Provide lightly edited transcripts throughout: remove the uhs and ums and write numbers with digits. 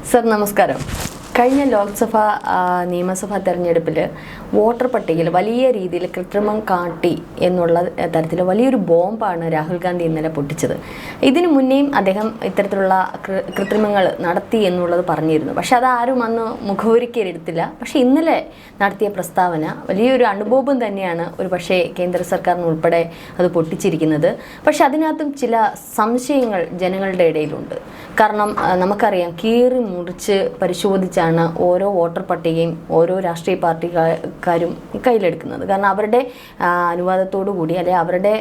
Sir നമസ്കാരം. കഴിഞ്ഞ ലോക്സഭാ നിയമസഭാ തെരഞ്ഞെടുപ്പിൽ വോട്ടർ പട്ടികയിൽ വലിയ രീതിയിൽ കൃത്രിമം കാട്ടി എന്നുള്ള തരത്തിൽ വലിയൊരു ബോംബാണ് രാഹുൽ ഗാന്ധി ഇന്നലെ പൊട്ടിച്ചത്. ഇതിനു മുന്നേയും അദ്ദേഹം ഇത്തരത്തിലുള്ള കൃത്രിമങ്ങൾ നടത്തി എന്നുള്ളത് പറഞ്ഞിരുന്നു. പക്ഷെ അതാരും അന്ന് മുഖവുരിക്കെടുത്തില്ല. പക്ഷെ ഇന്നലെ നടത്തിയ പ്രസ്താവന വലിയൊരു അനുഭവം തന്നെയാണ് ഒരു പക്ഷേ കേന്ദ്ര സർക്കാരിന് ഉൾപ്പെടെ അത് പൊട്ടിച്ചിരിക്കുന്നത്. പക്ഷെ അതിനകത്തും ചില സംശയങ്ങൾ ജനങ്ങളുടെ ഇടയിലുണ്ട്. കാരണം നമുക്കറിയാം, കീറി മുറിച്ച് പരിശോധിച്ചാണ് ഓരോ വോട്ടർ പട്ടികയും ഓരോ രാഷ്ട്രീയ പാർട്ടിക്കാരും കയ്യിലെടുക്കുന്നത്. കാരണം അവരുടെ അനുവാദത്തോടു കൂടി അല്ലെ അവരുടെ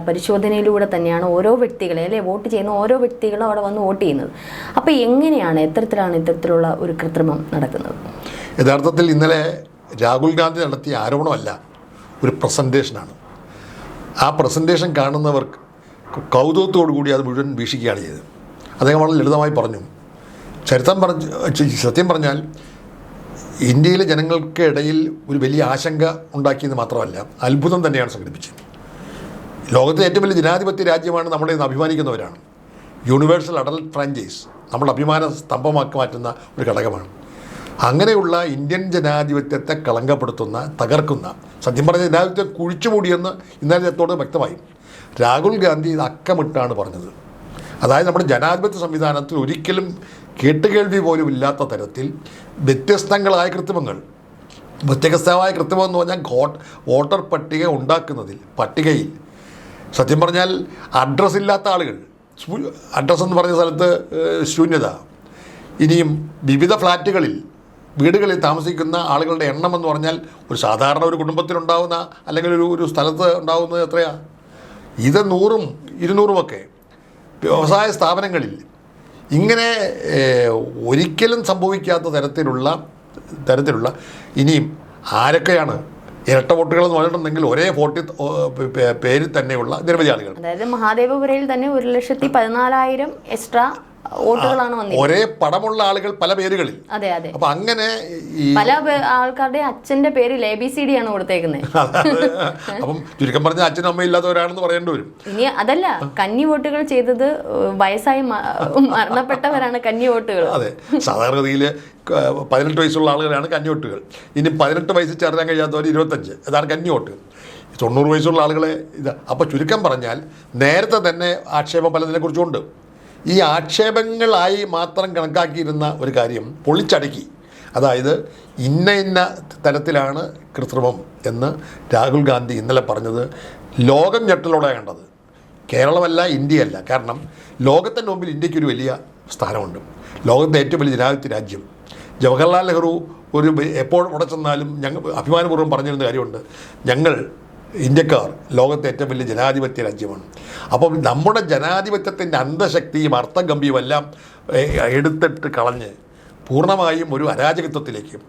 പരിശോധനയിലൂടെ തന്നെയാണ് ഓരോ വ്യക്തികളെ അല്ലെ വോട്ട് ചെയ്യുന്ന ഓരോ വ്യക്തികളും അവിടെ വന്ന് വോട്ട് ചെയ്യുന്നത്. അപ്പോൾ എങ്ങനെയാണ് ഇത്തരത്തിലുള്ള ഒരു കൃത്രിമം നടക്കുന്നത്? യഥാർത്ഥത്തിൽ ഇന്നലെ രാഹുൽ ഗാന്ധി നടത്തിയ ആരോപണമല്ല, ഒരു പ്രസൻറ്റേഷനാണ്. ആ പ്രസൻറ്റേഷൻ കാണുന്നവർക്ക് കൗതുകത്തോടു കൂടി അത് മുഴുവൻ വീക്ഷിക്കുകയാണ് ചെയ്തത്. അദ്ദേഹം വളരെ ലളിതമായി പറഞ്ഞു. സത്യം പറഞ്ഞാൽ ഇന്ത്യയിലെ ജനങ്ങൾക്ക് ഇടയിൽ ഒരു വലിയ ആശങ്ക ഉണ്ടാക്കിയെന്ന് മാത്രമല്ല, അത്ഭുതം തന്നെയാണ് സംഘടിപ്പിച്ചത്. ലോകത്തിലെ ഏറ്റവും വലിയ ജനാധിപത്യ രാജ്യമാണ് നമ്മുടെ ഇന്ന് അഭിമാനിക്കുന്നവരാണ്. യൂണിവേഴ്സൽ അഡൽട്ട് ഫ്രാഞ്ചൈസ് നമ്മുടെ അഭിമാന സ്തംഭമാക്കി മാറ്റുന്ന ഒരു ഘടകമാണ്. അങ്ങനെയുള്ള ഇന്ത്യൻ ജനാധിപത്യത്തെ കളങ്കപ്പെടുത്തുന്ന, തകർക്കുന്ന, സത്യം പറഞ്ഞ ജനാധിപത്യം കുഴിച്ചുമൂടിയെന്ന് ഇന്നലത്തോട് വ്യക്തമായി. രാഹുൽ ഗാന്ധി ഇത് അക്കമിട്ടാണ് പറഞ്ഞത്. അതായത് നമ്മുടെ ജനാധിപത്യ സംവിധാനത്തിൽ ഒരിക്കലും കേട്ടുകേൾവി പോലും ഇല്ലാത്ത തരത്തിൽ വ്യത്യസ്തങ്ങളായ കൃത്രിമങ്ങൾ. വ്യത്യസ്തമായ കൃത്രിമം എന്ന് പറഞ്ഞാൽ വോട്ടർ പട്ടിക ഉണ്ടാക്കുന്നതിൽ, പട്ടികയിൽ സത്യം പറഞ്ഞാൽ അഡ്രസ്സില്ലാത്ത ആളുകൾ, അഡ്രസ്സ് എന്ന് പറഞ്ഞ സ്ഥലത്ത് ശൂന്യത. ഇനിയും വിവിധ ഫ്ലാറ്റുകളിൽ, വീടുകളിൽ താമസിക്കുന്ന ആളുകളുടെ എണ്ണം എന്ന് പറഞ്ഞാൽ ഒരു സാധാരണ ഒരു കുടുംബത്തിലുണ്ടാകുന്ന അല്ലെങ്കിൽ ഒരു സ്ഥലത്ത് ഉണ്ടാകുന്നത് എത്രയാണ്? ഇത് 100ഉം 200ഉമൊക്കെ. വ്യവസായ സ്ഥാപനങ്ങളിൽ ഇങ്ങനെ ഒരിക്കലും സംഭവിക്കാത്ത തരത്തിലുള്ള ഇനിയും ആരൊക്കെയാണ് ഇരട്ട വോട്ടുകളെന്ന് പറഞ്ഞിട്ടുണ്ടെങ്കിൽ ഒരേ പേരിൽ തന്നെയുള്ള നിരവധി ആളുകൾ. അതായത് മഹാദേവപുരയിൽ തന്നെ 1,14,000 എക്സ്ട്രാ വോട്ടുകളാണ് വന്നത്. ഒരേ പടമുള്ള ആളുകൾ പല പേരുകളിൽ. അതെ അതെ. അപ്പൊ അങ്ങനെ പല ആൾക്കാരുടെ അച്ഛന്റെ പേരിൽ ABCD ആണ് കൊടുത്തേക്കുന്നത്. അപ്പം ചുരുക്കം പറഞ്ഞ അച്ഛനും അമ്മയും ഇല്ലാത്തവരാണെന്ന് പറയേണ്ടി വരും. ഇനി അതല്ല, കന്നി വോട്ടുകൾ ചെയ്തത് വയസ്സായി മരണപ്പെട്ടവരാണ് കന്നി വോട്ടുകൾ. അതെ, സാധാരണഗതിയിൽ 18 വയസ്സുള്ള ആളുകളാണ് കന്നി വോട്ടുകൾ. ഇനി 18 വയസ്സ് ചേർക്കാൻ കഴിയാത്തവർ 25, അതാണ് കന്നി വോട്ടുകൾ. 90 വയസ്സുള്ള ആളുകളെ അപ്പോൾ ചുരുക്കം പറഞ്ഞാൽ നേരത്തെ തന്നെ ആക്ഷേപം പലതിനെക്കുറിച്ചുണ്ട്. ഈ ആക്ഷേപങ്ങളായി മാത്രം കണക്കാക്കിയിരുന്ന ഒരു കാര്യം പൊളിച്ചടക്കി. അതായത് ഇന്ന തരത്തിലാണ് കൃത്രിമം എന്ന് രാഹുൽ ഗാന്ധി ഇന്നലെ പറഞ്ഞത് ലോകം ഞെട്ടലോടെ കണ്ടത്. കേരളമല്ല, ഇന്ത്യയല്ല. കാരണം ലോകത്തിൻ്റെ മുമ്പിൽ ഇന്ത്യക്കൊരു വലിയ സ്ഥാനമുണ്ട്. ലോകത്തെ ഏറ്റവും വലിയ ജനാധിപത്യ രാജ്യം. ജവഹർലാൽ നെഹ്റു എപ്പോൾ അവിടെ ചെന്നാലും ഞങ്ങൾ അഭിമാനപൂർവ്വം പറഞ്ഞിരുന്ന കാര്യമുണ്ട്, ഞങ്ങൾ ഇന്ത്യക്കാർ ലോകത്തെ ഏറ്റവും വലിയ ജനാധിപത്യ രാജ്യമാണ്. അപ്പം നമ്മുടെ ജനാധിപത്യത്തിൻ്റെ അന്തശക്തിയും അർത്ഥഗംഭീരമെല്ലാം എടുത്തിട്ട് കളഞ്ഞ് പൂർണ്ണമായും ഒരു അരാജകത്വത്തിലേക്ക്,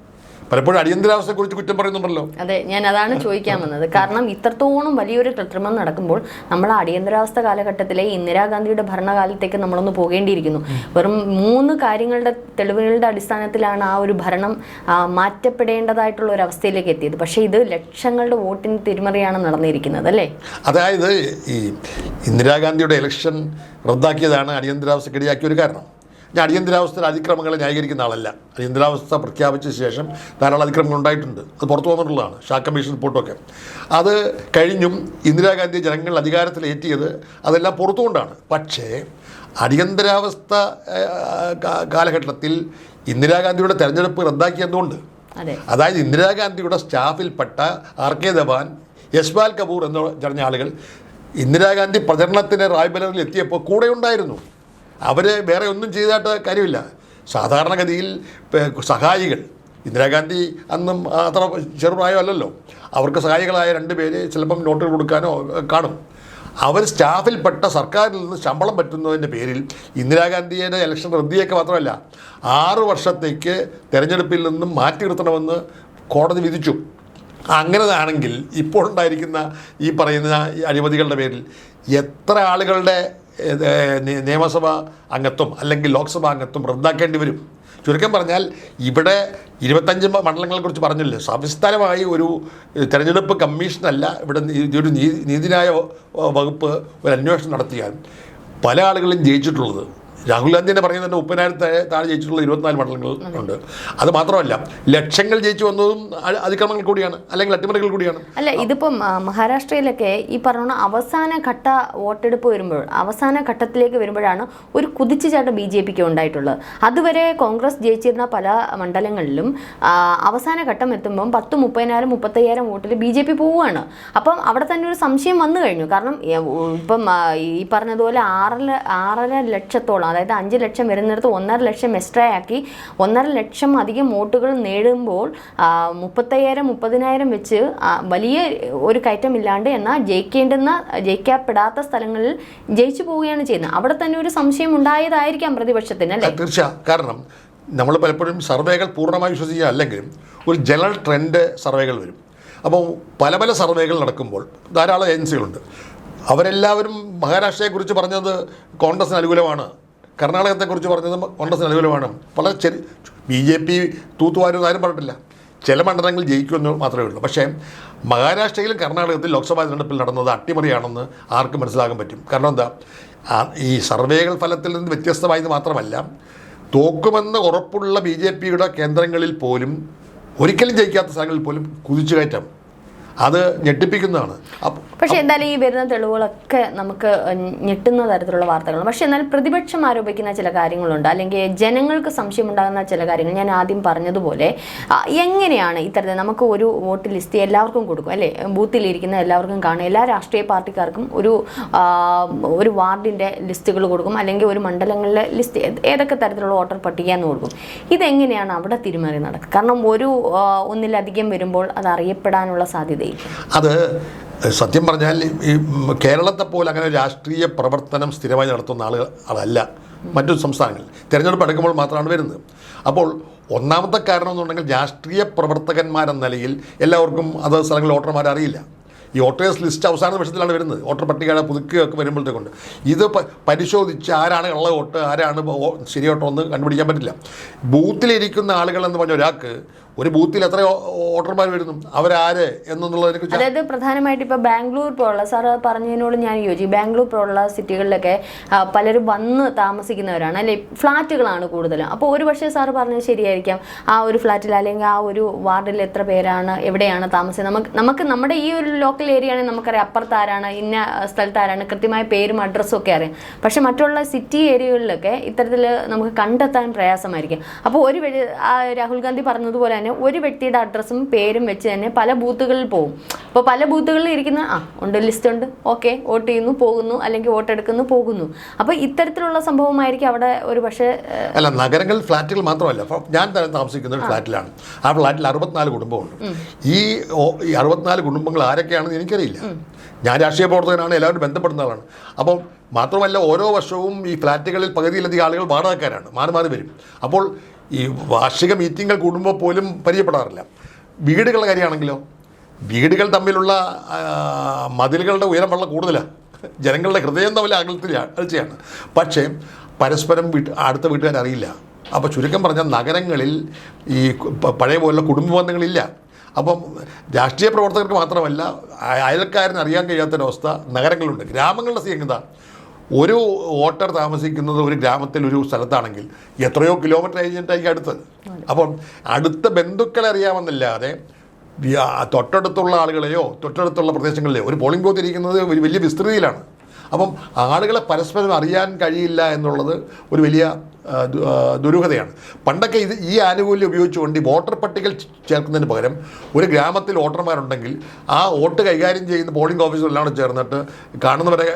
പലപ്പോഴും അടിയന്തരാവസ്ഥയെക്കുറിച്ച് കുറ്റം പറയുന്നുണ്ടല്ലോ. അതെ, ഞാൻ അതാണ് ചോദിക്കാൻ വന്നത്. കാരണം ഇത്രത്തോളം വലിയൊരു കൃത്രിമം നടക്കുമ്പോൾ നമ്മൾ അടിയന്തരാവസ്ഥ കാലഘട്ടത്തിലെ ഇന്ദിരാഗാന്ധിയുടെ ഭരണകാലത്തേക്ക് നമ്മളൊന്ന് പോകേണ്ടിയിരിക്കുന്നു. വെറും 3 കാര്യങ്ങളുടെ തെളിവുകളുടെ അടിസ്ഥാനത്തിലാണ് ആ ഒരു ഭരണം മാറ്റപ്പെടേണ്ടതായിട്ടുള്ള ഒരു അവസ്ഥയിലേക്ക് എത്തിയത്. പക്ഷേ ഇത് ലക്ഷങ്ങളുടെ വോട്ടിന് തിരിമറിയാണ് നടന്നിരിക്കുന്നത് അല്ലേ? അതായത് ഈ ഇന്ദിരാഗാന്ധിയുടെ ഇലക്ഷൻ റദ്ദാക്കിയതാണ് അടിയന്തരാവസ്ഥക്കിടയാക്കിയ ഒരു കാരണം. ഞാൻ അടിയന്തരാവസ്ഥയിൽ അതിക്രമങ്ങളെ ന്യായീകരിക്കുന്ന ആളല്ല. അടിയന്തരാവസ്ഥ പ്രഖ്യാപിച്ച ശേഷം ധാരാളം അതിക്രമങ്ങൾ ഉണ്ടായിട്ടുണ്ട്. അത് പുറത്തു വന്നിട്ടുള്ളതാണ്, ഷാ കമ്മീഷൻ റിപ്പോർട്ടൊക്കെ. അത് കഴിഞ്ഞും ഇന്ദിരാഗാന്ധി ജനങ്ങൾ അധികാരത്തിലേറ്റിയത് അതെല്ലാം പുറത്തുകൊണ്ടാണ്. പക്ഷേ അടിയന്തരാവസ്ഥ കാലഘട്ടത്തിൽ ഇന്ദിരാഗാന്ധിയുടെ തെരഞ്ഞെടുപ്പ് റദ്ദാക്കിയതുകൊണ്ട്, അതായത് ഇന്ദിരാഗാന്ധിയുടെ സ്റ്റാഫിൽപ്പെട്ട RK ധവാൻ, യശ്പാൽ കപൂർ എന്ന് പറഞ്ഞ ആളുകൾ ഇന്ദിരാഗാന്ധി പ്രചരണത്തിന് റായ്ബറേലിയിൽ എത്തിയപ്പോൾ കൂടെ ഉണ്ടായിരുന്നു. അവർ വേറെ ഒന്നും ചെയ്തിട്ട് കാര്യമില്ല. സാധാരണഗതിയിൽ സഹായികൾ, ഇന്ദിരാഗാന്ധി അന്നും അത്ര ചെറുപ്രായമല്ലല്ലോ, അവർക്ക് സഹായികളായ 2 പേര് ചിലപ്പം നോട്ടുകൾ കൊടുക്കാനോ കാണും. അവർ സ്റ്റാഫിൽപ്പെട്ട സർക്കാരിൽ നിന്ന് ശമ്പളം പറ്റുന്നതിൻ്റെ പേരിൽ ഇന്ദിരാഗാന്ധിയുടെ ഇലക്ഷൻ റദ്ദിയൊക്കെ മാത്രമല്ല 6 വർഷത്തേക്ക് തെരഞ്ഞെടുപ്പിൽ നിന്നും മാറ്റി നിർത്തണമെന്ന് കോടതി വിധിച്ചു. അങ്ങനെ ആണെങ്കിൽ ഇപ്പോഴുണ്ടായിരിക്കുന്ന ഈ പറയുന്ന അഴിമതികളുടെ പേരിൽ എത്ര ആളുകളുടെ നിയമസഭാ അംഗത്വം അല്ലെങ്കിൽ ലോക്സഭാ അംഗത്വം റദ്ദാക്കേണ്ടി വരും? ചുരുക്കം പറഞ്ഞാൽ ഇവിടെ 25 മണ്ഡലങ്ങളെക്കുറിച്ച് പറഞ്ഞില്ലേ, സവിസ്തരമായി ഒരു തെരഞ്ഞെടുപ്പ് കമ്മീഷനല്ല ഇവിടെ ഒരു നീതിന്യായ വകുപ്പ് ഒരു അന്വേഷണം നടത്തിയാൽ പല ആളുകളും ജയിച്ചിട്ടുള്ളത് രാഹുൽ ഗാന്ധി തന്നെ പറയുന്നുണ്ട് 30,000 താഴെ ജയിച്ചിട്ടുള്ള 24 മണ്ഡലങ്ങൾ ഉണ്ട്. അത് മാത്രമല്ല ലക്ഷങ്ങൾ ജയിച്ചു വന്നതും അതിക്രമങ്ങൾ കൂടിയാണ്, അല്ലെങ്കിൽ അട്ടിമറികൾ കൂടിയാണ്. അല്ല, ഇതിപ്പം മഹാരാഷ്ട്രയിലൊക്കെ ഈ പറഞ്ഞ അവസാന ഘട്ട വോട്ടെടുപ്പ് വരുമ്പോൾ, അവസാന ഘട്ടത്തിലേക്ക് വരുമ്പോഴാണ് ഒരു കുതിച്ചുചാട്ടം BJP ഉണ്ടായിട്ടുള്ളത്. അതുവരെ കോൺഗ്രസ് ജയിച്ചിരുന്ന പല മണ്ഡലങ്ങളിലും അവസാന ഘട്ടം എത്തുമ്പം 10, 30,000, 35,000 വോട്ടിൽ BJP പോവുകയാണ്. അപ്പം അവിടെ തന്നെ ഒരു സംശയം വന്നു കഴിഞ്ഞു. കാരണം ഇപ്പം ഈ പറഞ്ഞതുപോലെ 6.5 ലക്ഷത്തോളം, അതായത് 5 ലക്ഷം വരുന്നിടത്ത് 1.5 ലക്ഷം എക്സ്ട്രാ ആക്കി 1.5 ലക്ഷം അധികം വോട്ടുകൾ നേടുമ്പോൾ 35,000, 30,000 വെച്ച് വലിയ ഒരു കയറ്റമില്ലാണ്ട് എന്നാൽ ജയിക്കപ്പെടാത്ത സ്ഥലങ്ങളിൽ ജയിച്ചു പോവുകയാണ് ചെയ്യുന്നത്. അവിടെ തന്നെ ഒരു സംശയം ഉണ്ടായതായിരിക്കാം പ്രതിപക്ഷത്തിന്, അല്ലേ? തീർച്ചയായും. കാരണം നമ്മൾ പലപ്പോഴും സർവേകൾ പൂർണ്ണമായി വിശ്വസിക്കുക അല്ലെങ്കിലും ഒരു ജനറൽ ട്രെൻഡ് സർവേകൾ വരും. അപ്പോൾ പല പല സർവേകൾ നടക്കുമ്പോൾ ധാരാളം ഏജൻസികളുണ്ട്. അവരെല്ലാവരും മഹാരാഷ്ട്രയെക്കുറിച്ച് പറഞ്ഞത് കോൺഗ്രസിന് അനുകൂലമാണ്, കർണാടകത്തെക്കുറിച്ച് പറഞ്ഞത് കോൺഗ്രസിന് അനുകൂലമാണ്. വളരെ BJP തൂത്തുവാരും ആരും പറഞ്ഞിട്ടില്ല. ചില മണ്ഡലങ്ങളിൽ ജയിക്കുമെന്ന് മാത്രമേ ഉള്ളൂ. പക്ഷേ മഹാരാഷ്ട്രയിലും കർണാടകത്തിൽ ലോക്സഭാ തെരഞ്ഞെടുപ്പിൽ നടന്നത് അട്ടിമറിയാണെന്ന് ആർക്കും മനസ്സിലാക്കാൻ പറ്റും. കാരണം എന്താ, ഈ സർവേകൾ ഫലത്തിൽ നിന്ന് വ്യത്യസ്തമായത് മാത്രമല്ല, തോക്കുമെന്ന് ഉറപ്പുള്ള BJPയുടെ കേന്ദ്രങ്ങളിൽ പോലും ഒരിക്കലും ജയിക്കാത്ത സ്ഥലങ്ങളിൽ പോലും കുതിച്ചുകയറ്റം അത് ഞെട്ടിപ്പിക്കുന്നതാണ്. പക്ഷേ എന്തായാലും ഈ വരുന്ന തെളിവുകളൊക്കെ നമുക്ക് ഞെട്ടുന്ന തരത്തിലുള്ള വാർത്തകളാണ്. പക്ഷേ എന്നാൽ പ്രതിപക്ഷം ആരോപിക്കുന്ന ചില കാര്യങ്ങളുണ്ട്, അല്ലെങ്കിൽ ജനങ്ങൾക്ക് സംശയമുണ്ടാകുന്ന ചില കാര്യങ്ങൾ. ഞാൻ ആദ്യം പറഞ്ഞതുപോലെ എങ്ങനെയാണ് ഇത്തരത്തിൽ നമുക്ക് ഒരു വോട്ട് ലിസ്റ്റ് എല്ലാവർക്കും കൊടുക്കും, അല്ലേ? ബൂത്തിലിരിക്കുന്ന എല്ലാവർക്കും കാണും, എല്ലാ രാഷ്ട്രീയ പാർട്ടിക്കാർക്കും ഒരു വാർഡിൻ്റെ ലിസ്റ്റുകൾ കൊടുക്കും, അല്ലെങ്കിൽ ഒരു മണ്ഡലങ്ങളിലെ ലിസ്റ്റ്, ഏതൊക്കെ തരത്തിലുള്ള വോട്ടർ പട്ടിക എന്ന് കൊടുക്കും. ഇതെങ്ങനെയാണ് അവിടെ തിരിമറി നടക്കുക? കാരണം ഒന്നിലധികം വരുമ്പോൾ അത് അറിയപ്പെടാനുള്ള സാധ്യത. അത് സത്യം പറഞ്ഞാൽ ഈ കേരളത്തെ പോലെ അങ്ങനെ രാഷ്ട്രീയ പ്രവർത്തനം സ്ഥിരമായി നടത്തുന്ന ആളല്ല മറ്റു സംസ്ഥാനങ്ങളിൽ. തിരഞ്ഞെടുപ്പ് എടുക്കുമ്പോൾ മാത്രമാണ് വരുന്നത്. അപ്പോൾ ഒന്നാമത്തെ കാരണം എന്നുണ്ടെങ്കിൽ രാഷ്ട്രീയ പ്രവർത്തകന്മാരെന്ന നിലയിൽ എല്ലാവർക്കും അത് സ്ഥലങ്ങളിൽ വോട്ടർമാരെ അറിയില്ല. ഈ വോട്ടേഴ്സ് ലിസ്റ്റ് അവസാന നിമിഷത്തിലാണ് വരുന്നത്. വോട്ടർ പട്ടികയുടെ പുതുക്കുകയൊക്കെ വരുമ്പോഴത്തേക്കുണ്ട് ഇത് പരിശോധിച്ച് ആരാണ് കള്ള വോട്ട്, ആരാണ് ശരി വോട്ടോ എന്ന് കണ്ടുപിടിക്കാൻ പറ്റില്ല. ബൂത്തിലിരിക്കുന്ന ആളുകളെന്ന് പറഞ്ഞ ഒരാൾക്ക് ഒരു ബൂത്തിൽ എത്ര വോട്ടർമാർ വരുന്നു, അവരാര് എന്നുള്ളതിനെ കുറിച്ച്. അതായത് പ്രധാനമായിട്ട് ഇപ്പോൾ ബാംഗ്ലൂർ പോലുള്ള, സാർ പറഞ്ഞതിനോട് ഞാൻ യോജിക്കും. ബാംഗ്ലൂർ പോലുള്ള സിറ്റികളിലൊക്കെ പലരും വന്ന് താമസിക്കുന്നവരാണ്, അല്ലെ? ഫ്ലാറ്റുകളാണ് കൂടുതലും. അപ്പോൾ ഒരു പക്ഷേ സാറ് പറഞ്ഞത് ശരിയായിരിക്കാം, ആ ഒരു ഫ്ലാറ്റിൽ അല്ലെങ്കിൽ ആ ഒരു വാർഡിൽ എത്ര പേരാണ്, എവിടെയാണ് താമസിക്കുന്നത്, നമുക്ക് നമ്മുടെ ഈ ഒരു ലോക്കൽ ഏരിയ ആണെങ്കിൽ നമുക്കറിയാം അപ്പുറത്ത് ആരാണ്, ഇന്ന സ്ഥലത്ത് ആരാണ്, കൃത്യമായ പേരും അഡ്രസ്സും ഒക്കെ അറിയാം. പക്ഷെ മറ്റുള്ള സിറ്റി ഏരിയകളിലൊക്കെ ഇത്തരത്തിൽ നമുക്ക് കണ്ടെത്താൻ പ്രയാസമായിരിക്കും. അപ്പോൾ രാഹുൽ ഗാന്ധി പറഞ്ഞതുപോലെ ഒരു വ്യക്തിയുടെ അഡ്രസ്സും പേരും വെച്ച് തന്നെ പല ബൂത്തുകളിൽ പോകും. അപ്പോൾ പല ബൂത്തുകളിൽ ഇരിക്കുന്ന ഉണ്ട്, ലിസ്റ്റ് ഉണ്ട്, ഓക്കെ, വോട്ട് ചെയ്യുന്നു പോകുന്നു, അല്ലെങ്കിൽ വോട്ടെടുക്കുന്നു പോകുന്നു. അപ്പോൾ ഇത്തരത്തിലുള്ള സംഭവമായിരിക്കും അവിടെ ഒരു പക്ഷേ. അല്ല, നഗരങ്ങളിൽ ഫ്ലാറ്റുകൾ മാത്രമല്ല, ഞാൻ താമസിക്കുന്ന ഒരു ഫ്ലാറ്റിലാണ്. ആ ഫ്ലാറ്റിൽ 64 കുടുംബമുണ്ട്. ഈ 64 കുടുംബങ്ങൾ ആരൊക്കെയാണെന്ന് എനിക്കറിയില്ല. ഞാൻ രാഷ്ട്രീയ പ്രവർത്തകനാണ്, എല്ലാവരും ബന്ധപ്പെടുന്ന ആളാണ്. അപ്പോൾ മാത്രമല്ല ഓരോ വർഷവും ഈ ഫ്ലാറ്റുകളിൽ പകുതിയിലധികം ആളുകൾ വാടകക്കാരാണ്, മാറി വരും. അപ്പോൾ ഈ വാർഷിക മീറ്റിങ്ങുകൾ കൂടുമ്പോൾ പോലും പരിചയപ്പെടാറില്ല. വീടുകളുടെ കാര്യമാണെങ്കിലോ, വീടുകൾ തമ്മിലുള്ള മതിലുകളുടെ ഉയരം വളരെ കൂടുതലാണ്, ജനങ്ങളുടെ ഹൃദയം തമ്മിൽ അകൽച്ചയാണ്. പക്ഷേ പരസ്പരം അടുത്ത വീട്ടുകാരറിയില്ല. അപ്പോൾ ചുരുക്കം പറഞ്ഞാൽ നഗരങ്ങളിൽ ഈ പഴയ പോലുള്ള കുടുംബ ബന്ധങ്ങളില്ല. അപ്പം രാഷ്ട്രീയ പ്രവർത്തകർക്ക് മാത്രമല്ല അയൽക്കാരന് അറിയാൻ കഴിയാത്തൊരവസ്ഥ നഗരങ്ങളുണ്ട്. ഗ്രാമങ്ങളുടെ സ്ഥിതി ഒരു വോട്ടർ താമസിക്കുന്നത് ഒരു ഗ്രാമത്തിൽ ഒരു സ്ഥലത്താണെങ്കിൽ എത്രയോ കിലോമീറ്റർ കഴിഞ്ഞിട്ടായിരിക്കും അടുത്തത്. അപ്പം അടുത്ത ബന്ധുക്കളെ അറിയാമെന്നല്ലാതെ തൊട്ടടുത്തുള്ള ആളുകളെയോ തൊട്ടടുത്തുള്ള പ്രദേശങ്ങളിലെയോ ഒരു പോളിംഗ് ബൂത്ത് ഇരിക്കുന്നത് ഒരു വലിയ വിസ്തൃതിയിലാണ്. അപ്പം ആളുകളെ പരസ്പരം അറിയാൻ കഴിയില്ല എന്നുള്ളത് ഒരു വലിയ ദുരൂഹതയാണ്. പണ്ടൊക്കെ ഈ ആനുകൂല്യം ഉപയോഗിച്ചുകൊണ്ട് ഈ വോട്ടർ പട്ടികയിൽ ചേർക്കുന്നതിന് പകരം ഒരു ഗ്രാമത്തിൽ വോട്ടർമാരുണ്ടെങ്കിൽ ആ വോട്ട് കൈകാര്യം ചെയ്യുന്ന പോളിംഗ് ഓഫീസറെല്ലാം ചേർന്നിട്ട് കാണുന്നവരെ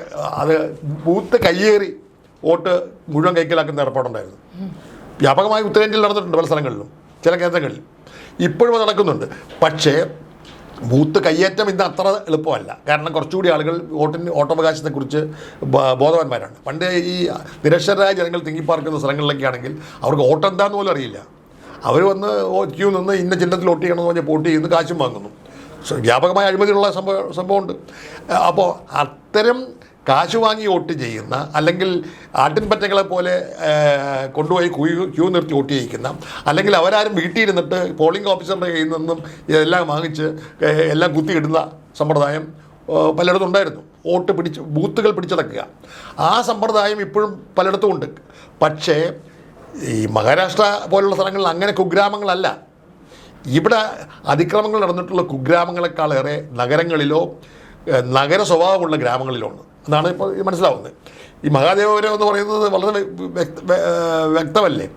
അത് ബൂത്ത് കയ്യേറി വോട്ട് മുഴുവൻ കൈക്കലാക്കുന്ന ഏർപ്പാടുണ്ടായിരുന്നു. വ്യാപകമായി ഉത്തരേന്ത്യയിൽ നടന്നിട്ടുണ്ട് പല സ്ഥലങ്ങളിലും, ചില കേന്ദ്രങ്ങളിൽ ഇപ്പോഴും അത് നടക്കുന്നുണ്ട്. പക്ഷേ ബൂത്ത് കയ്യേറ്റം ഇന്ന് അത്ര എളുപ്പമല്ല. കാരണം കുറച്ചുകൂടി ആളുകൾ വോട്ടവകാശത്തെക്കുറിച്ച് ബോധവാന്മാരാണ്. പണ്ട് ഈ നിരക്ഷരരായ ജനങ്ങൾ തിങ്ങിപ്പാർക്കുന്ന സ്ഥലങ്ങളിലൊക്കെ ആണെങ്കിൽ അവർക്ക് വോട്ട് എന്താണെന്ന് പോലും അറിയില്ല. അവർ വന്ന് ക്യൂ നിന്ന് ഇന്ന ചിഹ്നത്തിൽ വോട്ട് ചെയ്യണമെന്ന് പറഞ്ഞാൽ വോട്ട് ചെയ്യുന്നു, കാശും വാങ്ങുന്നു. വ്യാപകമായ അഴിമതിയുള്ള സംഭവമുണ്ട്. അപ്പോൾ അത്തരം കാശ് വാങ്ങി വോട്ട് ചെയ്യുന്ന, അല്ലെങ്കിൽ ആട്ടിൻപറ്റകളെ പോലെ കൊണ്ടുപോയി ക്യൂ നിർത്തി വോട്ട് ചെയ്യിക്കുന്ന, അല്ലെങ്കിൽ അവരാരും വീട്ടിൽ ഇരുന്നിട്ട് പോളിംഗ് ഓഫീസറുടെ കയ്യിൽ നിന്നും ഇതെല്ലാം വാങ്ങിച്ച് എല്ലാം കുത്തിയിടുന്ന സമ്പ്രദായം പലയിടത്തും ഉണ്ടായിരുന്നു. വോട്ട് ബൂത്തുകൾ പിടിച്ചടക്കുക, ആ സമ്പ്രദായം ഇപ്പോഴും പലയിടത്തും ഉണ്ട്. പക്ഷേ ഈ മഹാരാഷ്ട്ര പോലുള്ള സ്ഥലങ്ങളിൽ അങ്ങനെ കുഗ്രാമങ്ങളല്ല. ഇവിടെ അതിക്രമങ്ങൾ നടന്നിട്ടുള്ള കുഗ്രാമങ്ങളെക്കാളേറെ നഗരങ്ങളിലോ നഗര സ്വഭാവമുള്ള ഗ്രാമങ്ങളിലാണ് എന്നാണ് ഇപ്പോൾ മനസ്സിലാവുന്നത്. ഈ മഹാദേവപുരം എന്ന് പറയുന്നത് വളരെ വ്യക്തമല്ലേ.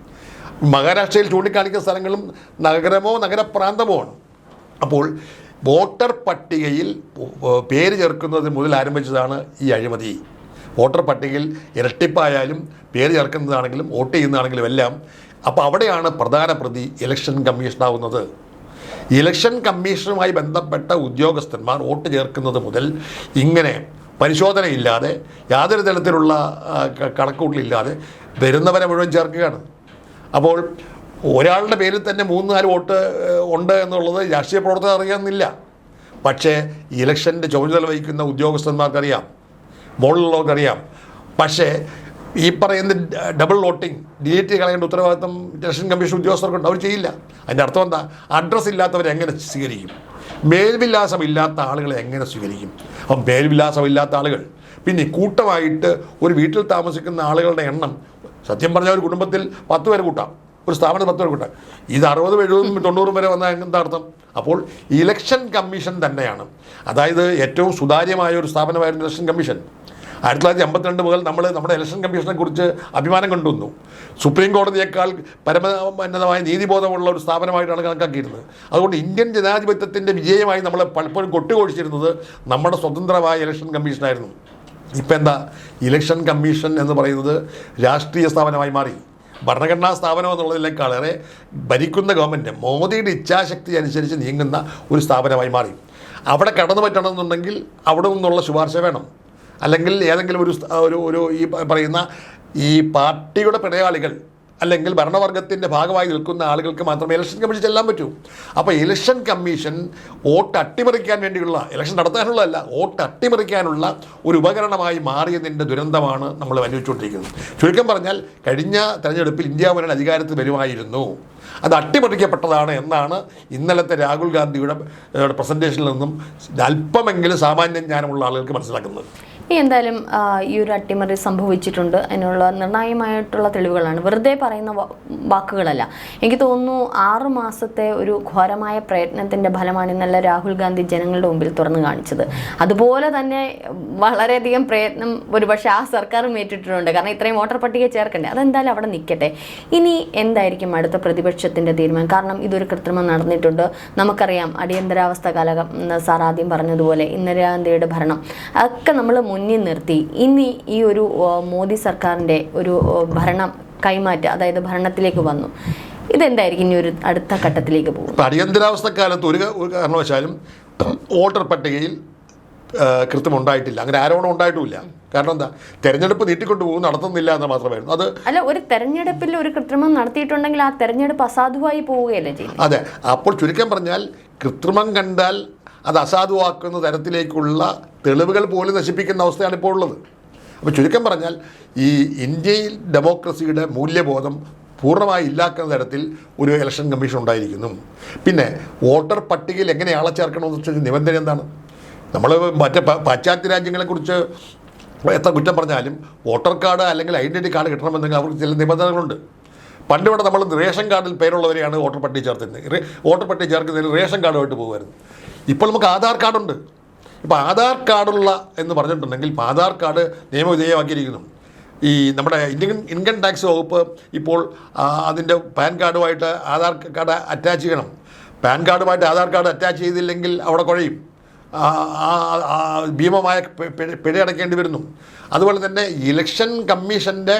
മഹാരാഷ്ട്രയിൽ ചൂണ്ടിക്കാണിക്കുന്ന സ്ഥലങ്ങളും നഗരമോ നഗരപ്രാന്തമോ ആണ്. അപ്പോൾ വോട്ടർ പട്ടികയിൽ പേര് ചേർക്കുന്നത് മുതൽ ആരംഭിച്ചതാണ് ഈ അഴിമതി. വോട്ടർ പട്ടികയിൽ ഇരട്ടിപ്പായാലും പേര് ചേർക്കുന്നതാണെങ്കിലും വോട്ട് ചെയ്യുന്നതാണെങ്കിലും എല്ലാം. അപ്പോൾ അവിടെയാണ് പ്രധാന പ്രതി ഇലക്ഷൻ കമ്മീഷനാവുന്നത്. ഇലക്ഷൻ കമ്മീഷനുമായി ബന്ധപ്പെട്ട ഉദ്യോഗസ്ഥന്മാർ വോട്ട് ചേർക്കുന്നത് മുതൽ ഇങ്ങനെ പരിശോധനയില്ലാതെ യാതൊരു തരത്തിലുള്ള കണക്കുകൂട്ടലില്ലാതെ വരുന്നവരെ മുഴുവൻ ചേർക്കുകയാണ്. അപ്പോൾ ഒരാളുടെ പേരിൽ തന്നെ 3-4 വോട്ട് ഉണ്ട് എന്നുള്ളത് രാഷ്ട്രീയ പ്രവർത്തകർ അറിയാമെന്നില്ല. പക്ഷേ ഇലക്ഷൻ്റെ ചുമതല വഹിക്കുന്ന ഉദ്യോഗസ്ഥന്മാർക്കറിയാം, മുകളിലുള്ളവർക്കറിയാം. പക്ഷേ ഈ പറയുന്ന ഡബിൾ വോട്ടിംഗ് ഡിലീറ്റ് കളയേണ്ട ഉത്തരവാദിത്വം ഇലക്ഷൻ കമ്മീഷൻ ഉദ്യോഗസ്ഥർക്കുണ്ട്. അവർ ചെയ്യില്ല. അതിൻ്റെ അർത്ഥം എന്താ? അഡ്രസ്സ് ഇല്ലാത്തവരെ എങ്ങനെ സ്വീകരിക്കും? മേൽവിലാസമില്ലാത്ത ആളുകളെ എങ്ങനെ സ്വീകരിക്കും? അപ്പം മേൽവിലാസമില്ലാത്ത ആളുകൾ, പിന്നെ കൂട്ടമായിട്ട് ഒരു വീട്ടിൽ താമസിക്കുന്ന ആളുകളുടെ എണ്ണം സത്യം പറഞ്ഞാൽ ഒരു കുടുംബത്തിൽ 10 പേര് കൂട്ടാം, ഒരു സ്ഥാപനം 10 പേര് കൂട്ടാം. ഇത് 60, 70, 90 വരെ വന്നാൽ എന്താ അർത്ഥം? അപ്പോൾ ഇലക്ഷൻ കമ്മീഷൻ തന്നെയാണ്, അതായത് ഏറ്റവും സുതാര്യമായ ഒരു സ്ഥാപനമായിരുന്നു ഇലക്ഷൻ കമ്മീഷൻ. 1952 മുതൽ നമ്മുടെ ഇലക്ഷൻ കമ്മീഷനെ കുറിച്ച് അഭിമാനം കൊണ്ടുവന്നു. സുപ്രീം കോടതിയേക്കാൾ പരമോന്നതമായ നീതിബോധമുള്ള ഒരു സ്ഥാപനമായിട്ടാണ് കണക്കാക്കിയിരുന്നത്. അതുകൊണ്ട് ഇന്ത്യൻ ജനാധിപത്യത്തിൻ്റെ വിജയമായി നമ്മൾ പലപ്പോഴും കൊട്ടിഘോഷിച്ചിരുന്നത് നമ്മുടെ സ്വതന്ത്രമായ ഇലക്ഷൻ കമ്മീഷനായിരുന്നു. ഇപ്പം എന്താ? ഇലക്ഷൻ കമ്മീഷൻ എന്ന് പറയുന്നത് രാഷ്ട്രീയ സ്ഥാപനമായി മാറി. ഭരണഘടനാ സ്ഥാപനം എന്നുള്ളതിനേക്കാളേറെ ഭരിക്കുന്ന ഗവൺമെൻറ് മോദിയുടെ ഇച്ഛാശക്തി അനുസരിച്ച് നീങ്ങുന്ന ഒരു സ്ഥാപനമായി മാറി. അവിടെ കടന്നു പറ്റണമെന്നുണ്ടെങ്കിൽ അവിടെ നിന്നുള്ള ശുപാർശ വേണം, അല്ലെങ്കിൽ ഏതെങ്കിലും ഒരു ഈ പറയുന്ന ഈ പാർട്ടിയുടെ പിണയാളികൾ അല്ലെങ്കിൽ ഭരണവർഗത്തിൻ്റെ ഭാഗമായി നിൽക്കുന്ന ആളുകൾക്ക് മാത്രമേ ഇലക്ഷൻ കമ്മീഷൻ ചെല്ലാൻ പറ്റൂ. അപ്പോൾ ഇലക്ഷൻ കമ്മീഷൻ വോട്ട് അട്ടിമറിക്കാൻ വേണ്ടിയുള്ള, ഇലക്ഷൻ നടത്താനുള്ളതല്ല, വോട്ട് അട്ടിമറിക്കാനുള്ള ഒരു ഉപകരണമായി മാറിയതിൻ്റെ ദുരന്തമാണ് നമ്മൾ അനുഭവിച്ചുകൊണ്ടിരിക്കുന്നത്. ചുരുക്കം പറഞ്ഞാൽ കഴിഞ്ഞ തെരഞ്ഞെടുപ്പിൽ ഇന്ത്യ മുന്നണി അധികാരത്തിൽ വരുമായിരുന്നു, അത് അട്ടിമറിക്കപ്പെട്ടതാണ് എന്നാണ് ഇന്നലത്തെ രാഹുൽ ഗാന്ധിയുടെ പ്രസൻറ്റേഷനിൽ നിന്നും അല്പമെങ്കിലും സാമാന്യ ജ്ഞാനമുള്ള ആളുകൾക്ക് മനസ്സിലാക്കുന്നത്. എന്തായാലും ഈ ഒരു അട്ടിമറി സംഭവിച്ചിട്ടുണ്ട്, അതിനുള്ള നിർണായകമായിട്ടുള്ള തെളിവുകളാണ്, വെറുതെ പറയുന്ന വാക്കുകളല്ല. എനിക്ക് തോന്നുന്നു 6 മാസത്തെ ഒരു ഘോരമായ പ്രയത്നത്തിൻ്റെ ഫലമാണ് ഇന്നലെ രാഹുൽ ഗാന്ധി ജനങ്ങളുടെ മുമ്പിൽ തുറന്നു കാണിച്ചത്. അതുപോലെ തന്നെ വളരെയധികം പ്രയത്നം ഒരുപക്ഷെ ആ സർക്കാരും ഏറ്റിട്ടുണ്ട്. കാരണം ഇത്രയും വോട്ടർ പട്ടിക ചേർക്കണ്ടേ, അതെന്തായാലും അവിടെ നിൽക്കട്ടെ. ഇനി എന്തായിരിക്കും അടുത്ത പ്രതിപക്ഷത്തിൻ്റെ തീരുമാനം? കാരണം ഇതൊരു കൃത്രിമം നടന്നിട്ടുണ്ട്, നമുക്കറിയാം. അടിയന്തരാവസ്ഥ കാലം സാർ ആദ്യം പറഞ്ഞതുപോലെ ഇന്ദിരാഗാന്ധിയുടെ ഭരണം ഒക്കെ നമ്മൾ മുന്നിൽ നിർത്തി ഇനി ഈ ഒരു മോദി സർക്കാരിൻ്റെ ഒരു ഭരണം കൈമാറ്റം, അതായത് ഭരണത്തിലേക്ക് വന്നു, ഇതെന്തായിരിക്കും ഇനി ഒരു അടുത്ത ഘട്ടത്തിലേക്ക് പോകും? അടിയന്തരാവസ്ഥ കാലത്ത് ഒരു കാരണവശാലും വോട്ടർ പട്ടികയിൽ കൃത്യം ഉണ്ടായിട്ടില്ല, അങ്ങനെ ആരോപണം ഉണ്ടായിട്ടുമില്ല. കാരണം എന്താ? തെരഞ്ഞെടുപ്പ് നീട്ടിക്കൊണ്ടു പോകും, നടത്തുന്നില്ല എന്ന് മാത്രമായിരുന്നു അത്. അല്ല, ഒരു തെരഞ്ഞെടുപ്പിൽ ഒരു കൃത്രിമം നടത്തിയിട്ടുണ്ടെങ്കിൽ ആ തെരഞ്ഞെടുപ്പ് അസാധുവായി പോവുകയല്ലേ ചെയ്യുന്നത്? അതെ. അപ്പോൾ ചുരുക്കം പറഞ്ഞാൽ കൃത്രിമം കണ്ടാൽ അത് അസാധുവാക്കുന്ന തരത്തിലേക്കുള്ള തെളിവുകൾ പോലും നശിപ്പിക്കുന്ന അവസ്ഥയാണ് ഇപ്പോൾ ഉള്ളത്. അപ്പോൾ ചുരുക്കം പറഞ്ഞാൽ ഈ ഇന്ത്യയിൽ ഡെമോക്രസിയുടെ മൂല്യബോധം പൂർണ്ണമായി ഇല്ലാക്കുന്ന തരത്തിൽ ഒരു ഇലക്ഷൻ കമ്മീഷൻ ഉണ്ടായിരിക്കുന്നു. പിന്നെ വോട്ടർ പട്ടികയിൽ എങ്ങനെ ആളെ ചേർക്കണമെന്ന് വെച്ചാൽ നിബന്ധന എന്താണ്? നമ്മൾ മറ്റേ പാശ്ചാത്യ രാജ്യങ്ങളെക്കുറിച്ച് എത്ര കുറ്റം പറഞ്ഞാലും വോട്ടർ കാർഡ് അല്ലെങ്കിൽ ഐഡൻറ്റിറ്റി കാർഡ് കിട്ടണമെന്നെങ്കിൽ അവർക്ക് ചില നിബന്ധനകളുണ്ട്. പണ്ട് ഇവിടെ നമ്മൾ റേഷൻ കാർഡിൽ പേരുള്ളവരെയാണ് വോട്ടർ പട്ടിക ചേർത്തിരുന്നത്. വോട്ടർ പട്ടിക ചേർക്കുന്നതിന് റേഷൻ കാർഡുമായിട്ട് പോകുമായിരുന്നു. ഇപ്പോൾ നമുക്ക് ആധാർ കാർഡുണ്ട്. ഇപ്പോൾ ആധാർ കാർഡുള്ള എന്ന് പറഞ്ഞിട്ടുണ്ടെങ്കിൽ ഇപ്പോൾ ആധാർ കാർഡ് നിയമവിധേയമാക്കിയിരിക്കുന്നു. ഈ നമ്മുടെ ഇൻകം ടാക്സ് വകുപ്പ് ഇപ്പോൾ അതിൻ്റെ പാൻ കാർഡുമായിട്ട് ആധാർ കാർഡ് അറ്റാച്ച് ചെയ്യണം. പാൻ കാർഡുമായിട്ട് ആധാർ കാർഡ് അറ്റാച്ച് ചെയ്തില്ലെങ്കിൽ അവിടെ കുഴയും, ഭീമമായ പിഴ അടയ്ക്കേണ്ടി വരുന്നു. അതുപോലെ തന്നെ ഇലക്ഷൻ കമ്മീഷൻ്റെ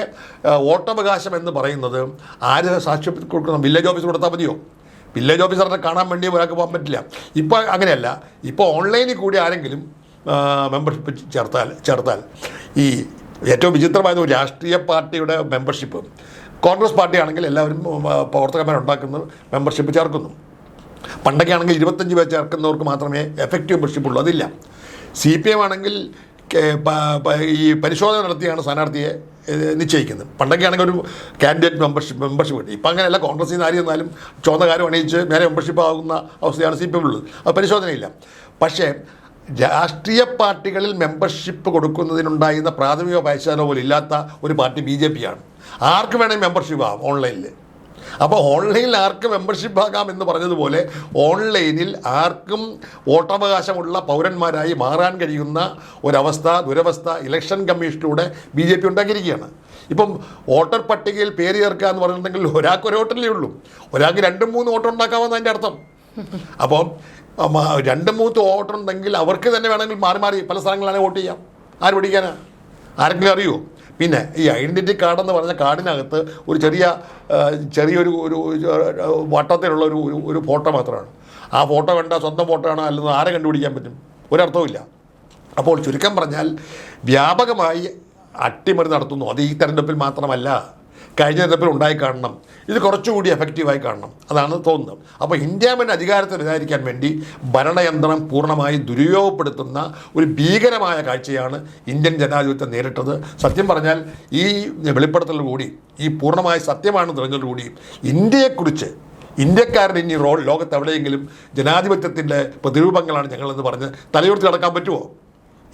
വോട്ടവകാശം എന്ന് പറയുന്നത് ആര് സാക്ഷ്യം കൊടുക്കണം? വില്ലേജ് ഓഫീസ് കൊടുത്താൽ മതിയോ? വില്ലേജ് ഓഫീസറിനെ കാണാൻ വേണ്ടി ഒരാൾക്ക് പോകാൻ പറ്റില്ല. ഇപ്പോൾ അങ്ങനെയല്ല. ഇപ്പോൾ ഓൺലൈനിൽ കൂടി ആരെങ്കിലും മെമ്പർഷിപ്പ് ചേർത്താൽ ഈ ഏറ്റവും വിചിത്രമായ ഒരു രാഷ്ട്രീയ പാർട്ടിയുടെ മെമ്പർഷിപ്പ്, കോൺഗ്രസ് പാർട്ടിയാണെങ്കിൽ എല്ലാവരും പ്രവർത്തകന്മാരുണ്ടാക്കുന്ന മെമ്പർഷിപ്പ് ചേർക്കുന്നു. പണ്ടൊക്കെ ആണെങ്കിൽ 25 പേർ ചേർക്കുന്നവർക്ക് മാത്രമേ എഫക്റ്റീവ് മെമ്പർഷിപ്പ് ഉള്ളൂ, അതില്ല. CPM ആണെങ്കിൽ ഈ പരിശോധന നടത്തിയാണ് സ്ഥാനാർത്ഥിയെ നിശ്ചയിക്കുന്നത്. പണ്ടൊക്കെ ആണെങ്കിൽ ഒരു കാൻഡിഡേറ്റ് മെമ്പർഷിപ്പ് കിട്ടി. ഇപ്പം അങ്ങനെയല്ല. കോൺഗ്രസിൽ നിന്ന് ആര് ചെന്നാലും ചുവന്ന കാര്യം അണിയിച്ച് നേരെ മെമ്പർഷിപ്പ് ആകുന്ന അവസ്ഥയാണ് CPM ഉള്ളത്. അത് പരിശോധനയില്ല. പക്ഷേ രാഷ്ട്രീയ പാർട്ടികളിൽ മെമ്പർഷിപ്പ് കൊടുക്കുന്നതിനുണ്ടായിരുന്ന പ്രാഥമിക പൈസ പോലും ഇല്ലാത്ത ഒരു പാർട്ടി BJP ആണ്. ആർക്ക് വേണമെങ്കിൽ മെമ്പർഷിപ്പ് ആകാം ഓൺലൈനിൽ. അപ്പോൾ ഓൺലൈനിൽ ആർക്ക് മെമ്പർഷിപ്പ് ആകാം എന്ന് പറഞ്ഞതുപോലെ ഓൺലൈനിൽ ആർക്കും വോട്ടവകാശമുള്ള പൗരന്മാരായി മാറാൻ കഴിയുന്ന ദുരവസ്ഥ ഇലക്ഷൻ കമ്മീഷനിലൂടെ BJP ഉണ്ടാക്കിയിരിക്കുകയാണ്. ഇപ്പം വോട്ടർ പട്ടികയിൽ പേര് ചേർക്കുക എന്ന് പറഞ്ഞിട്ടുണ്ടെങ്കിൽ ഒരാൾക്ക് ഒരു വോട്ടല്ലേ ഉള്ളൂ, ഒരാൾക്ക് 2-3 വോട്ടർ ഉണ്ടാക്കാമെന്ന് അതിൻ്റെ അർത്ഥം. അപ്പം 2-3 വോട്ടർ ഉണ്ടെങ്കിൽ അവർക്ക് തന്നെ വേണമെങ്കിൽ മാറി പല സ്ഥലങ്ങളിലാണ് വോട്ട് ചെയ്യാം. ആര് പഠിക്കാനാ? ആരെങ്കിലും അറിയുമോ? പിന്നെ ഈ ഐഡൻറ്റിറ്റി കാർഡ് എന്ന് പറഞ്ഞ കാർഡിനകത്ത് ഒരു ചെറിയൊരു വട്ടത്തിലുള്ള ഒരു ഫോട്ടോ മാത്രമാണ്. ആ ഫോട്ടോ കണ്ടാൽ സ്വന്തം ഫോട്ടോ ആണോ അല്ലെന്ന് ആരെ കണ്ടുപിടിക്കാൻ പറ്റും? ഒരർത്ഥവുമില്ല. അപ്പോൾ ചുരുക്കം പറഞ്ഞാൽ വ്യാപകമായി അട്ടിമറി നടത്തുന്നു. അത് ഈ തെരഞ്ഞെടുപ്പിൽ മാത്രമല്ല, കഴിഞ്ഞ തെരഞ്ഞെടുപ്പിൽ ഉണ്ടായി കാണണം. ഇത് കുറച്ചുകൂടി എഫക്റ്റീവായി കാണണം, അതാണ് തോന്നുന്നത്. അപ്പോൾ ഇന്ത്യ മുന്നണി അധികാരത്തിൽ വരാതിരിക്കാൻ വേണ്ടി ഭരണയന്ത്രം പൂർണ്ണമായി ദുരുപയോഗപ്പെടുത്തുന്ന ഒരു ഭീകരമായ കാഴ്ചയാണ് ഇന്ത്യൻ ജനാധിപത്യം നേരിട്ടത്. സത്യം പറഞ്ഞാൽ ഈ വെളിപ്പെടുത്തലോടുകൂടി, ഈ പൂർണ്ണമായ സത്യമാണ് തെളിഞ്ഞതോടുകൂടി ഇന്ത്യയെക്കുറിച്ച് ഇന്ത്യക്കാരുടെ ഇനി ലോകത്ത് എവിടെയെങ്കിലും ജനാധിപത്യത്തിൻ്റെ പ്രതിരൂപങ്ങളാണ് ഞങ്ങളെന്ന് പറഞ്ഞ് തലയുയർത്തി നടക്കാൻ പറ്റുമോ?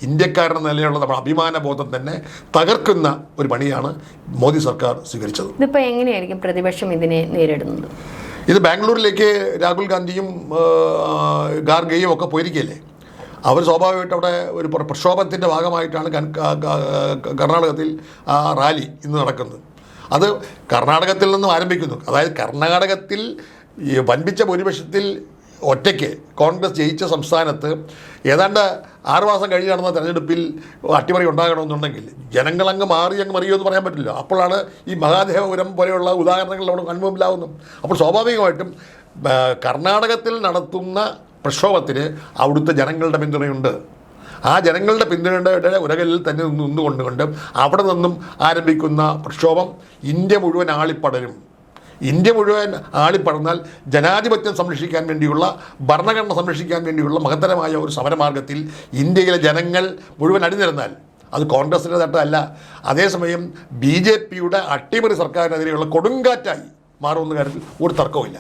ഇന്ത്യക്കാരുടെ നിലയിലുള്ള നമ്മുടെ അഭിമാനബോധം തന്നെ തകർക്കുന്ന ഒരു പണിയാണ് മോദി സർക്കാർ സ്വീകരിച്ചത്. ഇതിപ്പോൾ എങ്ങനെയായിരിക്കും പ്രതിപക്ഷം ഇതിനെ നേരിടുന്നത്? ഇത് ബാംഗ്ലൂരിലേക്ക് രാഹുൽ ഗാന്ധിയും ഖാർഗെയും ഒക്കെ പോയിരിക്കുകയല്ലേ. അവർ സ്വാഭാവികമായിട്ട് അവിടെ ഒരു പ്രക്ഷോഭത്തിൻ്റെ ഭാഗമായിട്ടാണ് കർണാടകത്തിൽ ആ റാലി ഇന്ന് നടക്കുന്നത്. അത് കർണാടകത്തിൽ നിന്നും ആരംഭിക്കുന്നു. അതായത് കർണാടകത്തിൽ ഈ വൻപിച്ച ഭൂരിപക്ഷത്തിൽ ഒറ്റയ്ക്ക് കോൺഗ്രസ് ജയിച്ച സംസ്ഥാനത്ത് ഏതാണ്ട് 6 മാസം കഴിഞ്ഞ് നടന്ന തെരഞ്ഞെടുപ്പിൽ അട്ടിമറി ഉണ്ടാകണമെന്നുണ്ടെങ്കിൽ ജനങ്ങളങ്ങ് മറിയോ എന്ന് പറയാൻ പറ്റില്ല. അപ്പോഴാണ് ഈ മഹാദേവപുരം പോലെയുള്ള ഉദാഹരണങ്ങൾ നമ്മുടെ കൺമുമ്പിലാവുന്നു. അപ്പോൾ സ്വാഭാവികമായിട്ടും കർണാടകത്തിൽ നടത്തുന്ന പ്രക്ഷോഭത്തിന് അവിടുത്തെ ജനങ്ങളുടെ പിന്തുണയുണ്ട്. ആ ജനങ്ങളുടെ പിന്തുണയുടെ ഉരകലിൽ തന്നെ നിന്നുകൊണ്ട് അവിടെ നിന്നും ആരംഭിക്കുന്ന പ്രക്ഷോഭം ഇന്ത്യ മുഴുവൻ ആളിപ്പടരും. ഇന്ത്യ മുഴുവൻ ആളിപ്പടർന്നാൽ ജനാധിപത്യം സംരക്ഷിക്കാൻ വേണ്ടിയുള്ള, ഭരണഘടന സംരക്ഷിക്കാൻ വേണ്ടിയുള്ള മഹത്തരമായ ഒരു സമരമാർഗത്തിൽ ഇന്ത്യയിലെ ജനങ്ങൾ മുഴുവൻ അണിനിരന്നാൽ അത് കോൺഗ്രസിൻ്റെ തട്ടമല്ല, അതേസമയം BJPയുടെ അട്ടിമറി സർക്കാരിനെതിരെയുള്ള കൊടുങ്കാറ്റായി മാറുമെന്ന കാര്യത്തിൽ ഒരു തർക്കവുമില്ല.